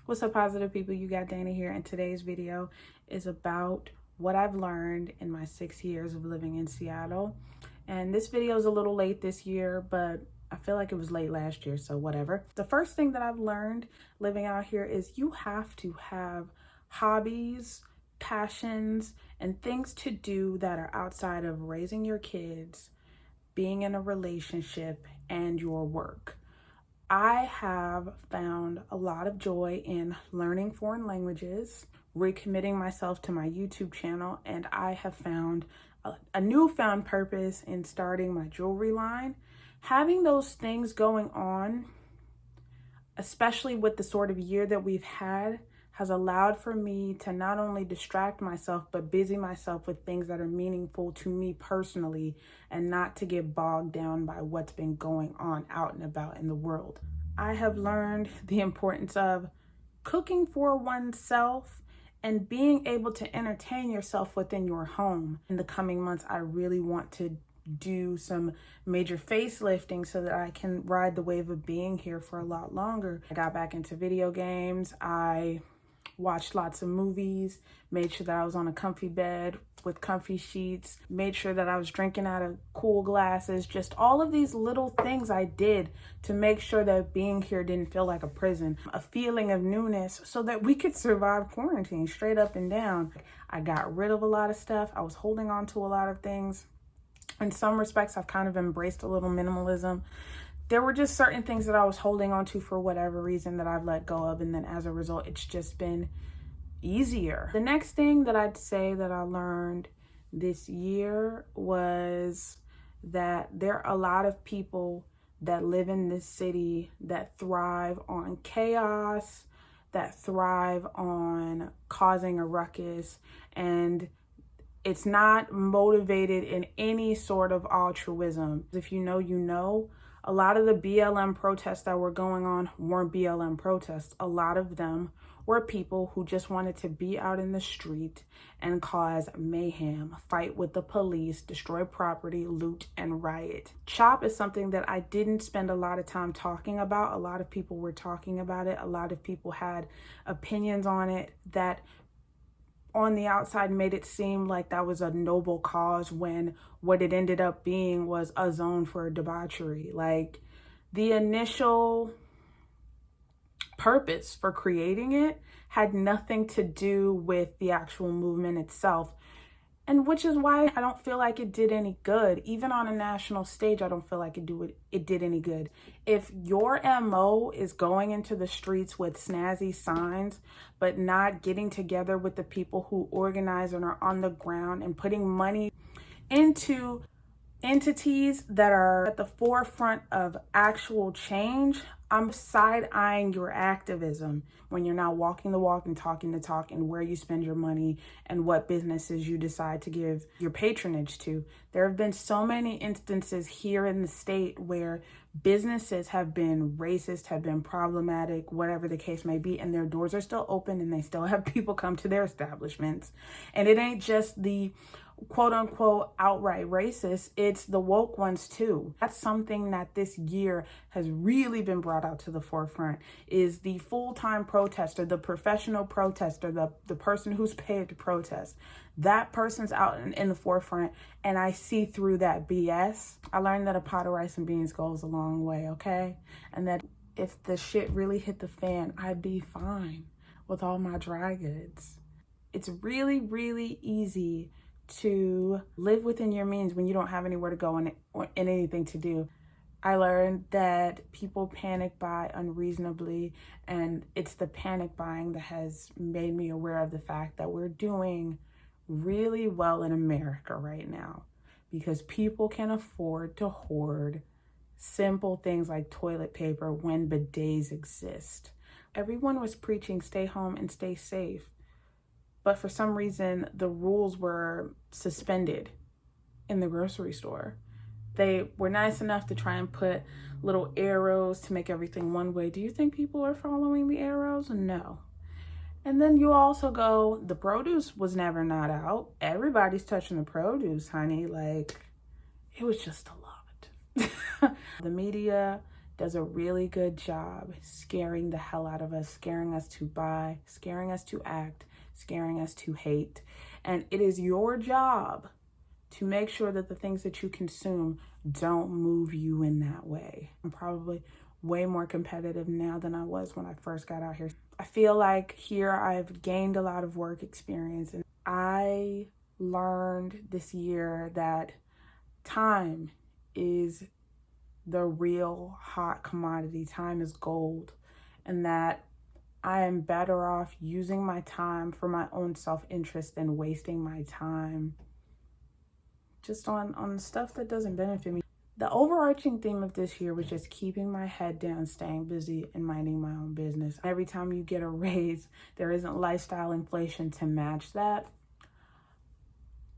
What's up, positive people? You got Dana here, and today's video is about what I've learned in my 6 years of living in Seattle. And this video is a little late this year, but I feel like it was late last year, so whatever. The first thing that I've learned living out here is you have to have hobbies, passions, and things to do that are outside of raising your kids, being in a relationship, and your work. I have found a lot of joy in learning foreign languages, recommitting myself to my YouTube channel, and I have found a newfound purpose in starting my jewelry line. Having those things going on, especially with the sort of year that we've had, has allowed for me to not only distract myself, but busy myself with things that are meaningful to me personally and not to get bogged down by what's been going on out and about in the world. I have learned the importance of cooking for oneself and being able to entertain yourself within your home. In the coming months, I really want to do some major facelifting so that I can ride the wave of being here for a lot longer. I got back into video games. I watched lots of movies, made sure that I was on a comfy bed with comfy sheets, made sure that I was drinking out of cool glasses. Just all of these little things I did to make sure that being here didn't feel like a prison, a feeling of newness, so that we could survive quarantine straight up and down. I got rid of a lot of stuff. I was holding on to a lot of things. In some respects, I've kind of embraced a little minimalism. There were just certain things that I was holding on to for whatever reason that I've let go of. And then as a result, it's just been easier. The next thing that I'd say that I learned this year was that there are a lot of people that live in this city that thrive on chaos, that thrive on causing a ruckus, and it's not motivated in any sort of altruism. If you know, you know. A lot of the BLM protests that were going on weren't BLM protests. A lot of them were people who just wanted to be out in the street and cause mayhem, fight with the police, destroy property, loot, and riot. CHOP is something that I didn't spend a lot of time talking about. A lot of people were talking about it. A lot of people had opinions on it that on the outside made it seem like that was a noble cause, when what it ended up being was a zone for debauchery. Like, the initial purpose for creating it had nothing to do with the actual movement itself. And which is why I don't feel like it did any good. Even on a national stage, I don't feel like it did any good. If your MO is going into the streets with snazzy signs, but not getting together with the people who organize and are on the ground and putting money into entities that are at the forefront of actual change, I'm side-eyeing your activism when you're not walking the walk and talking the talk, and where you spend your money and what businesses you decide to give your patronage to. There have been so many instances here in the state where businesses have been racist, have been problematic, whatever the case may be, and their doors are still open and they still have people come to their establishments. And it ain't just the quote unquote outright racist, it's the woke ones too. That's something that this year has really been brought out to the forefront, is the full-time protester, the professional protester, the person who's paid to protest. That person's out in the forefront, and I see through that BS. I learned that a pot of rice and beans goes a long way, okay? And that if the shit really hit the fan, I'd be fine with all my dry goods. It's really, really easy to live within your means when you don't have anywhere to go and anything to do. I learned that people panic buy unreasonably, and it's the panic buying that has made me aware of the fact that we're doing really well in America right now, because people can afford to hoard simple things like toilet paper when bidets exist. Everyone was preaching stay home and stay safe, but for some reason, the rules were suspended in the grocery store. They were nice enough to try and put little arrows to make everything one way. Do you think people are following the arrows? No. And then you also go, the produce was never not out. Everybody's touching the produce, honey. Like, it was just a lot. The media does a really good job scaring the hell out of us, scaring us to buy, scaring us to act, scaring us to hate. And it is your job to make sure that the things that you consume don't move you in that way. I'm probably way more competitive now than I was when I first got out here. I feel like here I've gained a lot of work experience, and I learned this year that time is the real hot commodity. Time is gold, and that I am better off using my time for my own self-interest than wasting my time just on stuff that doesn't benefit me. The overarching theme of this year was just keeping my head down, staying busy, and minding my own business. Every time you get a raise, there isn't lifestyle inflation to match that.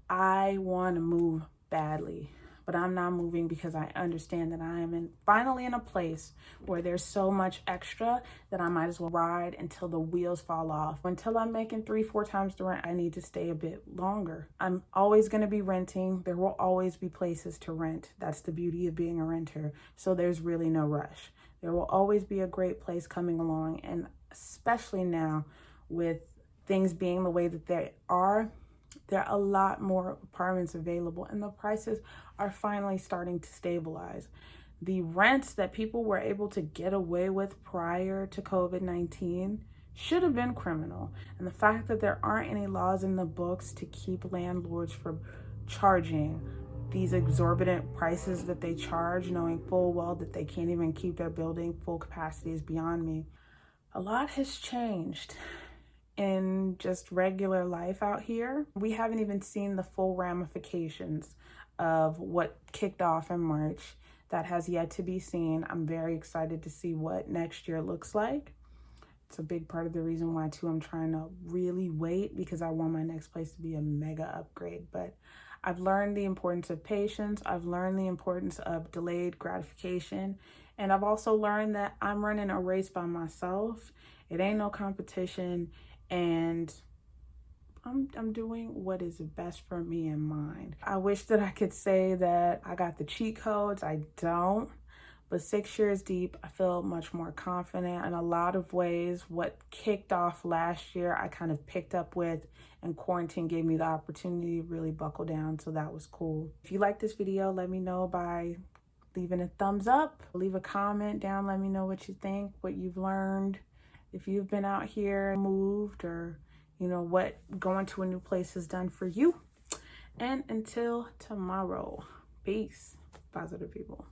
I want to move badly, but I'm not moving because I understand that I am finally in a place where there's so much extra that I might as well ride until the wheels fall off. Until I'm making 3-4 times the rent, I need to stay a bit longer. I'm always going to be renting. There will always be places to rent. That's the beauty of being a renter. So there's really no rush. There will always be a great place coming along, and especially now with things being the way that they are, there are a lot more apartments available, and the prices are finally starting to stabilize. The rents that people were able to get away with prior to COVID-19 should have been criminal. And the fact that there aren't any laws in the books to keep landlords from charging these exorbitant prices that they charge, knowing full well that they can't even keep their building full capacity, is beyond me. A lot has changed in just regular life out here. We haven't even seen the full ramifications of what kicked off in March. That has yet to be seen. I'm very excited to see what next year looks like. It's a big part of the reason why too I'm trying to really wait, because I want my next place to be a mega upgrade. But I've learned the importance of patience. I've learned the importance of delayed gratification. And I've also learned that I'm running a race by myself. It ain't no competition. And I'm doing what is best for me and mine. I wish that I could say that I got the cheat codes. I don't. But 6 years deep, I feel much more confident in a lot of ways. What kicked off last year, I kind of picked up with, and quarantine gave me the opportunity to really buckle down. So that was cool. If you like this video, let me know by leaving a thumbs up. Leave a comment down. Let me know what you think, what you've learned. If you've been out here, moved, or, you know, what going to a new place has done for you. And until tomorrow, peace, positive people.